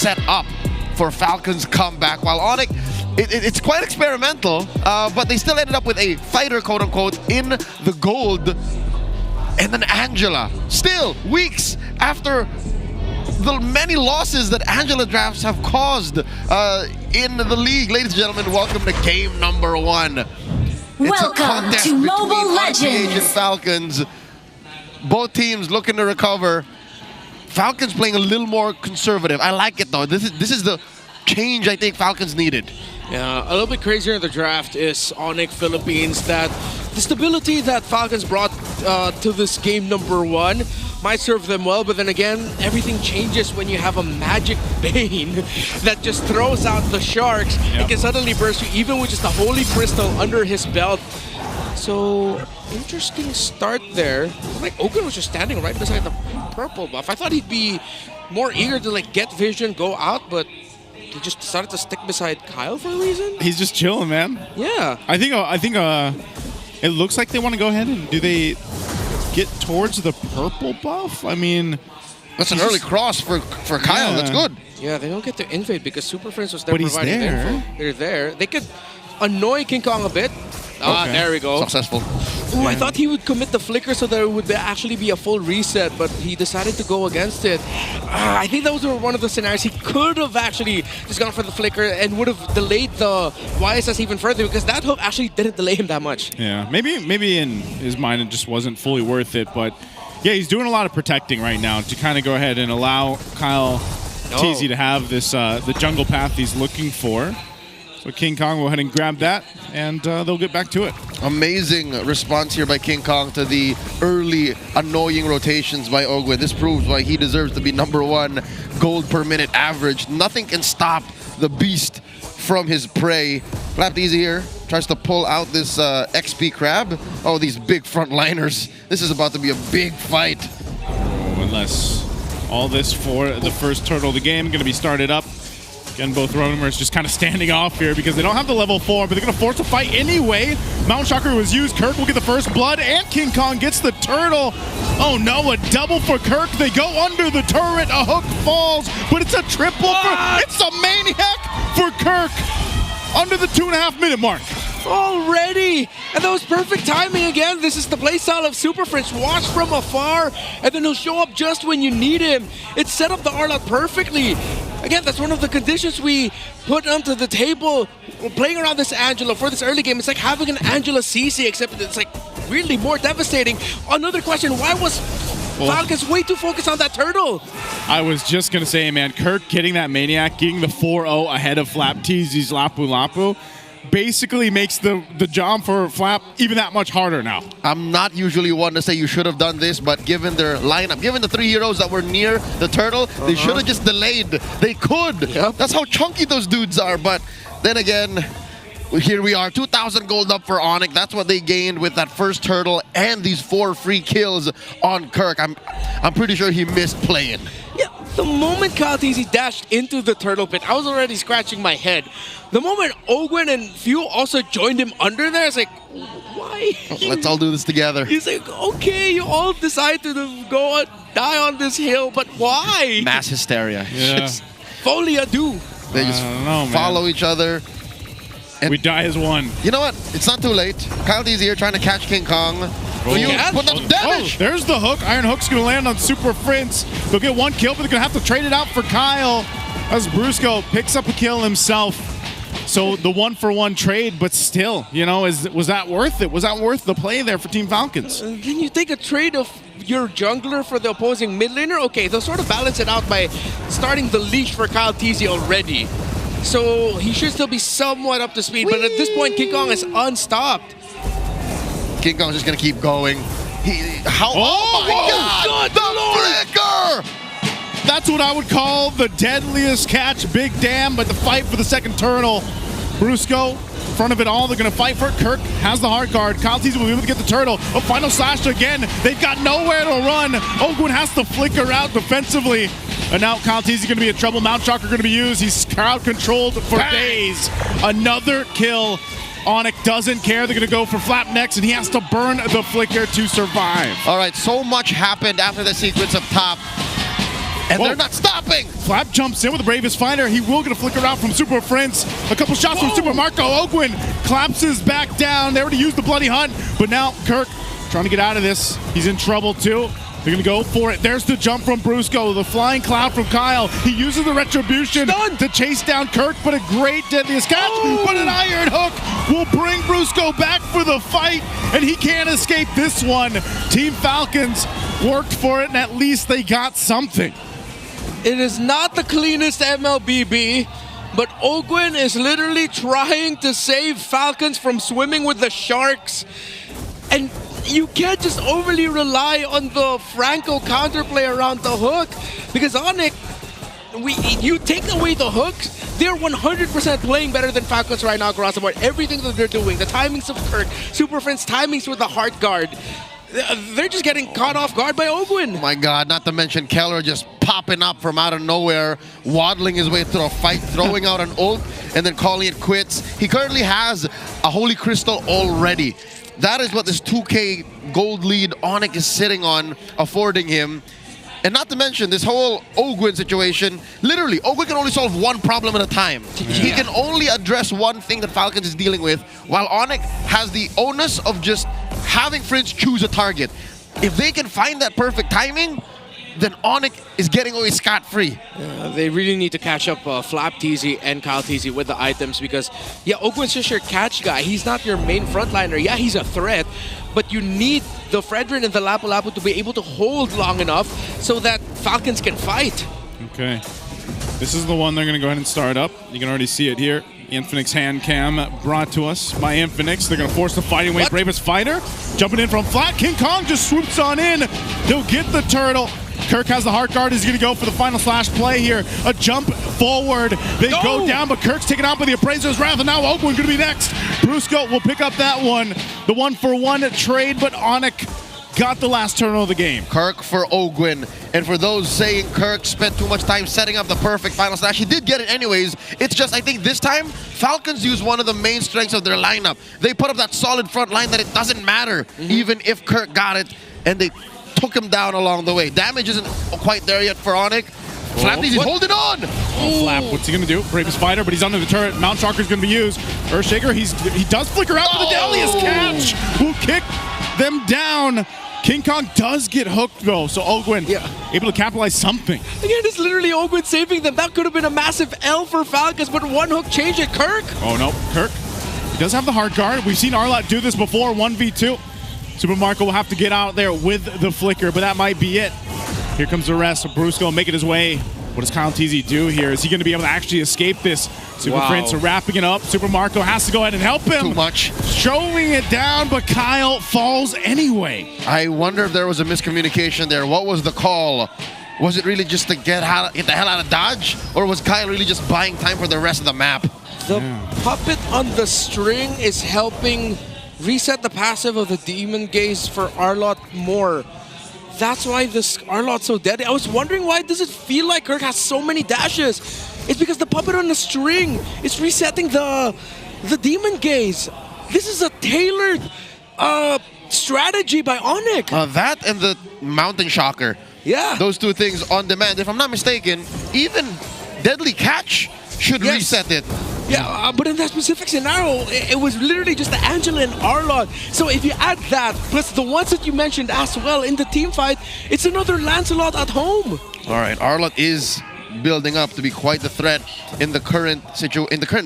set up for Falcons' comeback, while ONIC, it's quite experimental, but they still ended up with a fighter, quote-unquote, in the gold. And then Angela, still weeks after the many losses that Angela drafts have caused in the league. Ladies and gentlemen, welcome to game number 1. Welcome to Mobile Legends and Falcons. Both teams looking to recover. Falcons playing a little more conservative. I like it though. This is the change I think Falcons needed. Yeah, a little bit crazier in the draft is ONIC Philippines. That the stability that Falcons brought to this game number 1 might serve them well, but then again, everything changes when you have a magic Bane that just throws out the sharks. It can suddenly burst you, even with just a holy crystal under his belt. So, interesting start there. Like, Ogun was just standing right beside the purple buff. I thought he'd be more eager to like get vision, go out, but he just decided to stick beside Kyle for a reason. He's just chilling, man. Yeah. I think it looks like they want to go ahead and do they get towards the purple buff? I mean, that's an early cross for Kyle. Yeah. That's good. Yeah, they don't get to invade because Super Friends was there but providing he's there. the info. They're there. They could annoy King Kong a bit. Okay. There we go. Successful. Ooh, I thought he would commit the flicker so there would actually be a full reset, but he decided to go against it. I think that was one of the scenarios he could have actually just gone for the flicker and would have delayed the YSS even further, because that hook actually didn't delay him that much. Yeah, maybe in his mind it just wasn't fully worth it, but yeah, he's doing a lot of protecting right now to kind of go ahead and allow Kyle TZ to have this the jungle path he's looking for. So King Kong will go ahead and grab that, and they'll get back to it. Amazing response here by King Kong to the early annoying rotations by Ogwe. This proves why he deserves to be #1 gold per minute average. Nothing can stop the beast from his prey. Flap Easy here tries to pull out this XP crab. Oh, these big frontliners. This is about to be a big fight. Unless all this for the first turtle of the game going to be started up. Again, both roamers just kind of standing off here because they don't have the level 4, but they're going to force a fight anyway. Mount Shocker was used. Kirk will get the first blood, and King Kong gets the turtle. Oh no, a double for Kirk. They go under the turret. A hook falls, but it's a triple it's a maniac for Kirk under the 2.5 minute mark. Already! And that was perfect timing again. This is the playstyle of Super French. Watch from afar, and then he'll show up just when you need him. It set up the R-Lot perfectly. Again, that's one of the conditions we put onto the table. We're playing around this Angela for this early game. It's like having an Angela CC, except it's like really more devastating. Another question, why was Falcons way too focused on that turtle? I was just going to say, man, Kirk getting that Maniac, getting the 4-0 ahead of Flap TZ's Lapu Lapu, basically makes the job for Flap even that much harder now. I'm not usually one to say you should have done this, but given their lineup, given the 3 heroes that were near the turtle, they should have just delayed. They could. Yep. That's how chunky those dudes are. But then again, here we are, 2,000 gold up for ONIC. That's what they gained with that first turtle and these 4 free kills on Kirk. I'm pretty sure he missed playing. Yeah, the moment Kyle TZ dashed into the turtle pit, I was already scratching my head. The moment Ogwen and Fuel also joined him under there, it's like, why? Let's all do this together. He's like, okay, you all decide to go die on this hill, but why? Mass hysteria. Yeah. Folie à deux. They just follow each other. And we die as one. You know what? It's not too late. Kyle D's here trying to catch King Kong. Will you put that damage? There's the hook. Iron Hook's going to land on Super Prince. They'll get 1 kill, but they're going to have to trade it out for Kyle as Brusco picks up a kill himself. So the 1-for-1 trade, but still, you know, was that worth it? Was that worth the play there for Team Falcons? Can you take a trade of your jungler for the opposing mid laner? Okay, they'll sort of balance it out by starting the leash for Kyle TZ already. So he should still be somewhat up to speed, but at this point, King Kong is unstopped. King Kong's just gonna keep going. Oh my God! The flicker! That's what I would call the deadliest catch. Big damn, but the fight for the second turtle. Brusco, in front of it all, they're gonna fight for it. Kirk has the hard card. Kyle TZ will be able to get the turtle. A final slash again. They've got nowhere to run. Ogwin has to flicker out defensively. And now Kyle TZ is going to be in trouble. Mount Shocker going to be used. He's crowd controlled for days. Another kill. ONIC doesn't care. They're going to go for Flap next, and he has to burn the flicker to survive. All right, so much happened after the sequence up top. And they're not stopping. Flap jumps in with the bravest fighter. He will get a flicker out from Super Prince. A couple shots from Super Marco. Ogwin collapses back down. They already used the Bloody Hunt, but now Kirk trying to get out of this. He's in trouble too. They're gonna go for it. There's the jump from Brusco, the flying cloud from Kyle. He uses the retribution to chase down Kirk, but a great deadliest catch. But an iron hook will bring Brusco back for the fight, and he can't escape this one. Team Falcons worked for it, and at least they got something. It is not the cleanest MLBB, but Ogwin is literally trying to save Falcons from swimming with the sharks. And you can't just overly rely on the Franco counterplay around the hook, because ONIC, you take away the hooks, they're 100% playing better than Falcons right now across the board. Everything that they're doing, the timings of Kirk, Super Friends timings with the heart guard, they're just getting caught off guard by Ogwin. Oh my God, not to mention Keller just popping up from out of nowhere, waddling his way through a fight, throwing out an ult, and then calling it quits. He currently has a Holy Crystal already. That is what this 2K gold lead ONIC is sitting on, affording him. And not to mention this whole Ogwin situation, literally, Ogwin can only solve one problem at a time. He can only address one thing that Falcons is dealing with, while ONIC has the onus of just having Fringe choose a target. If they can find that perfect timing, then ONIC is getting away scot-free. They really need to catch up Flap TZ and Kyle TZ with the items, because, yeah, Ogwin's just your catch guy. He's not your main frontliner. Yeah, he's a threat, but you need the Fredrin and the Lapu Lapu to be able to hold long enough so that Falcons can fight. Okay. This is the one they're going to go ahead and start up. You can already see it here. Infinix hand cam brought to us by Infinix. They're going to force the fighting weight. Bravest fighter jumping in from flat. King Kong just swoops on in. He'll get the turtle. Kirk has the heart guard. He's going to go for the final slash play here. A jump forward. They go down, but Kirk's taken out by the Appraiser's Wrath, and now Ogwin going to be next. Brusco will pick up that one. The 1-for-1 trade, but ONIC got the last turtle of the game. Kirk for Ogwin. And for those saying Kirk spent too much time setting up the perfect final slash, he did get it anyways. It's just, I think this time, Falcons used one of the main strengths of their lineup. They put up that solid front line that it doesn't matter, even if Kirk got it, and they took him down along the way. Damage isn't quite there yet for ONIC. Flap he's holding on! Flap, what's he gonna do? Bravest fighter, but he's under the turret. Mount Shocker is gonna be used. Earthshaker, he does flicker out for the deadliest catch. Will kick them down. King Kong does get hooked though, so Ogwin able to capitalize something. Again, it's literally Ogwin saving them. That could have been a massive L for Falcons, but one hook changed it. Kirk? Oh no, Kirk. He does have the hard guard. We've seen Arlott do this before, 1v2. Super Marco will have to get out there with the flicker, but that might be it. Here comes the rest. Brusco making his way. What does Kyle TZ do here? Is he going to be able to actually escape this? Super Prince wrapping it up. Super Marco has to go ahead and help him. Too much. Showing it down, but Kyle falls anyway. I wonder if there was a miscommunication there. What was the call? Was it really just to get the hell out of Dodge? Or was Kyle really just buying time for the rest of the map? The puppet on the string is helping reset the passive of the Demon Gaze for Arlott more. That's why this Arlott's so deadly. I was wondering, why does it feel like Kirk has so many dashes? It's because the puppet on the string is resetting the Demon Gaze. This is a tailored strategy by ONIC. That and the Mountain Shocker. Yeah. Those two things on demand. If I'm not mistaken, even Deadly Catch should reset it. Yeah, but in that specific scenario, it was literally just the Angela and Arlott. So if you add that, plus the ones that you mentioned as well in the team fight, it's another Lancelot at home. All right, Arlott is building up to be quite the threat in the current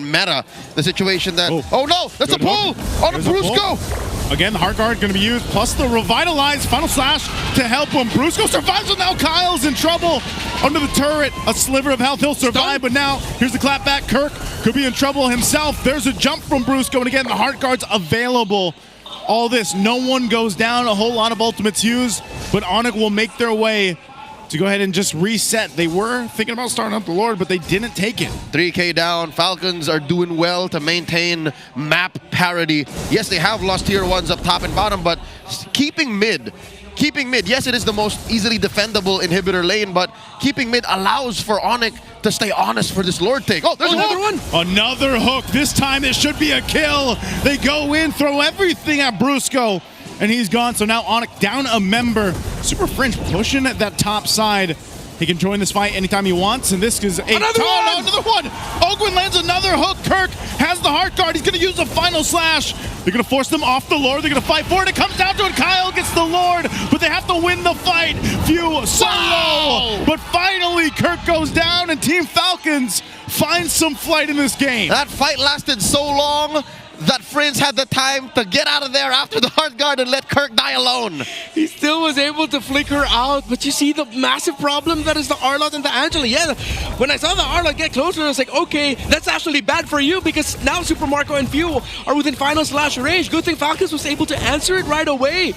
meta. The situation that oh no, that's a pull on a Brusco. Again, the hard guard going to be used, plus the revitalized final slash to help him. Brusco survives, and now Kyle's in trouble under the turret. A sliver of health, he'll survive, but now here's the clap back. Kirk could be in trouble himself. There's a jump from Brusco, and again, the hard guard's available. All this, no one goes down, a whole lot of ultimates used, but ONIC will make their way to go ahead and just reset. They were thinking about starting up the Lord, but they didn't take it. 3K down. Falcons are doing well to maintain map parity. Yes, they have lost tier 1s up top and bottom, but keeping mid. Yes, it is the most easily defendable inhibitor lane, but keeping mid allows for ONIC to stay honest for this Lord take. Oh, there's another one. Another hook. This time it should be a kill. They go in, throw everything at Brusco, and he's gone. So now ONIC down a member. Super Fringe pushing at that top side. He can join this fight anytime he wants, and this is Another one! Ogwin lands another hook. Kirk has the heart guard. He's going to use the final slash. They're going to force them off the Lord. They're going to fight for it. It comes down to it. Kyle gets the Lord, but they have to win the fight. Few so low, but finally Kirk goes down, and Team Falcons finds some flight in this game. That fight lasted so long that Prince had the time to get out of there after the heart guard and let Kirk die alone. He still was able to flicker out, but you see the massive problem that is the Arlott and the Angela. Yeah, when I saw the Arlott get closer, I was like, okay, that's actually bad for you because now Super Marco and Few are within final slash range. Good thing Falcons was able to answer it right away.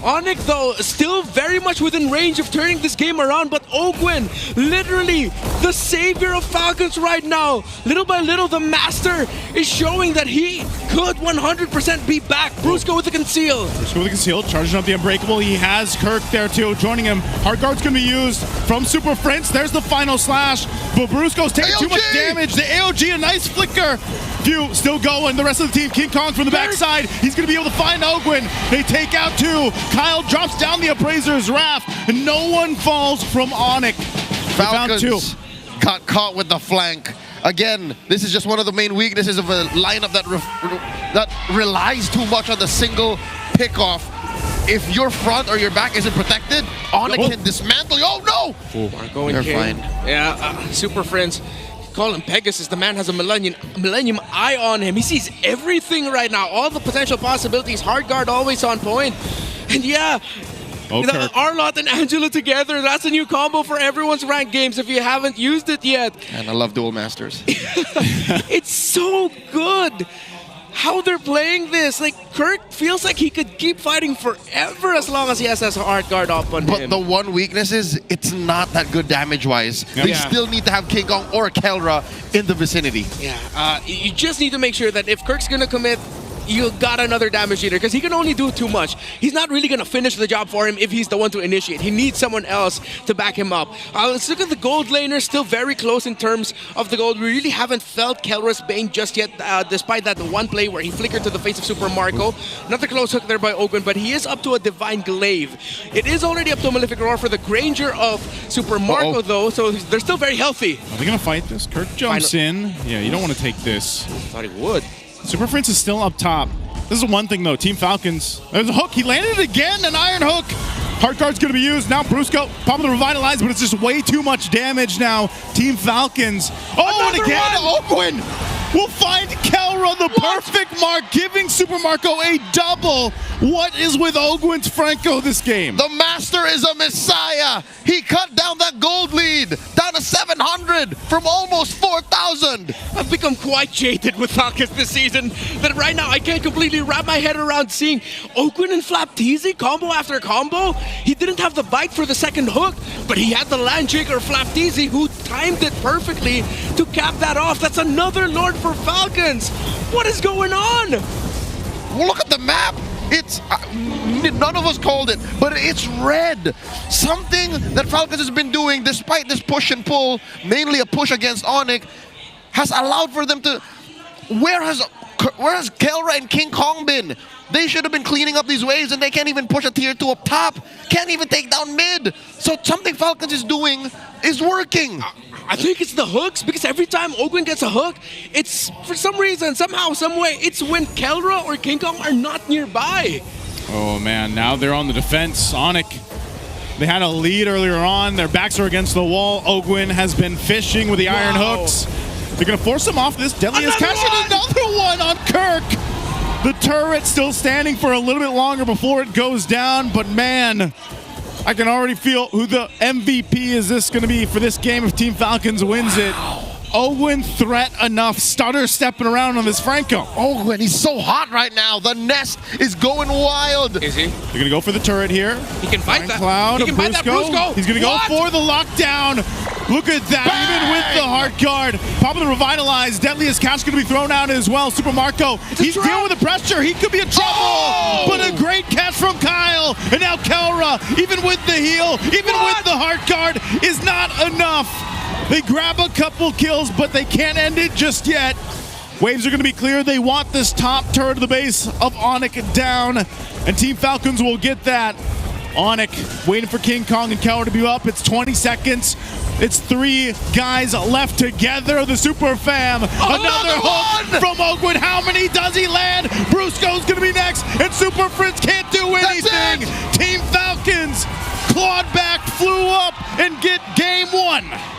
ONIC, though, still very much within range of turning this game around, but Ogwin, literally the savior of Falcons right now. Little by little, the master is showing that he could 100% be back. Brusco with the conceal. Brusco with the conceal, charging up the Unbreakable. He has Kirk there too, joining him. Heart guard's going to be used from Super Prince. There's the final slash, but Brusco's taking too much damage. The AOG, a nice flicker. Few still going. The rest of the team, King Kong from the backside. He's going to be able to find Ogwin. They take out two. Kyle drops down the Appraiser's Wrath, and no one falls from ONIC. Falcons got caught with the flank. Again, this is just one of the main weaknesses of a lineup that relies too much on the single pickoff. If your front or your back isn't protected, ONIC can dismantle you. Oh no! Marco They're and King. fine. Yeah, Super Friends. Call him Pegasus. The man has a Millennium Eye on him. He sees everything right now. All the potential possibilities. Hard guard always on point. And yeah, Arlott and Angela together, that's a new combo for everyone's ranked games if you haven't used it yet. And I love Duel Masters. It's so good how they're playing this. Like, Kirk feels like he could keep fighting forever as long as he has his hard guard up on him. But the one weakness is it's not that good damage-wise. They still need to have King Kong or Kelra in the vicinity. Yeah, you just need to make sure that if Kirk's gonna commit, you got another damage dealer because he can only do too much. He's not really going to finish the job for him if he's the one to initiate. He needs someone else to back him up. Let's look at the gold laner, still very close in terms of the gold. We really haven't felt Kelra's Bane just yet, despite that one play where he flickered to the face of Super Marco. Not the close hook there by Ogwin, but he is up to a Divine Glaive. It is already up to a Malefic Roar for the Granger of Super Marco, though, so they're still very healthy. Are they going to fight this? Kirk jumps in. Yeah, you don't want to take this. Thought he would. Super Prince is still up top. This is one thing, though. Team Falcons. There's a hook. He landed it again. An iron hook. Heart guard's going to be used. Now Brusco popping the Revitalize, but it's just way too much damage now. Team Falcons. Oh, and again, Ogwin will find Kelra the perfect mark, giving Super Marco a double. What is with Ogwin's Franco this game? The Master is a messiah. He cut down that gold lead down to 700 from almost 4,000. I've become quite jaded with Falcons this season that right now I can't completely wrap my head around seeing Ogwin and Flapteezy combo after combo. He didn't have the bite for the second hook, but he had the land trigger Flapteezy who timed it perfectly to cap that off. That's another Lord for Falcons. What is going on? Well, look at the map. It's none of us called it, but it's red. Something that Falcons has been doing despite this push and pull, mainly a push against ONIC, has allowed for them to... Where has Kelra and King Kong been? They should have been cleaning up these waves, and they can't even push a tier 2 up top. Can't even take down mid. So something Falcons is doing is working. I think it's the hooks, because every time Ogwin gets a hook, it's for some reason, somehow, some way, it's when Kelra or King Kong are not nearby. Oh man, now they're on the defense. ONIC, they had a lead earlier on. Their backs are against the wall. Ogwin has been fishing with the iron hooks. They're going to force him off this. Deadliest catching another one on Kirk. The turret still standing for a little bit longer before it goes down, but man, I can already feel who the MVP is this going to be for this game if Team Falcons wins it. Ogwin threat enough, stutter stepping around on this Franco. Ogwin, he's so hot right now. The nest is going wild. Is he? They're going to go for the turret here. He can fight that. Cloud, he can fight that Brusco. He's going to go for the lockdown. Look at that, even with the heart guard. Popping the Revitalize. Deadliest catch going to be thrown out as well. Super Marco, he's dealing with the pressure. He could be in trouble. But a great catch from Kyle. And now Kelra, even with the heal, even with the heart guard, is not enough. They grab a couple kills, but they can't end it just yet. Waves are going to be clear. They want this top turret of the base of ONIC down, and Team Falcons will get that. ONIC waiting for King Kong and Keller to be up. It's 20 seconds. It's 3 guys left together. The Super Fam. Another hook from Oakwood. How many does he land? Brusco's going to be next. And Super Fritz can't do anything. Team Falcons clawed back, flew up, and get game 1.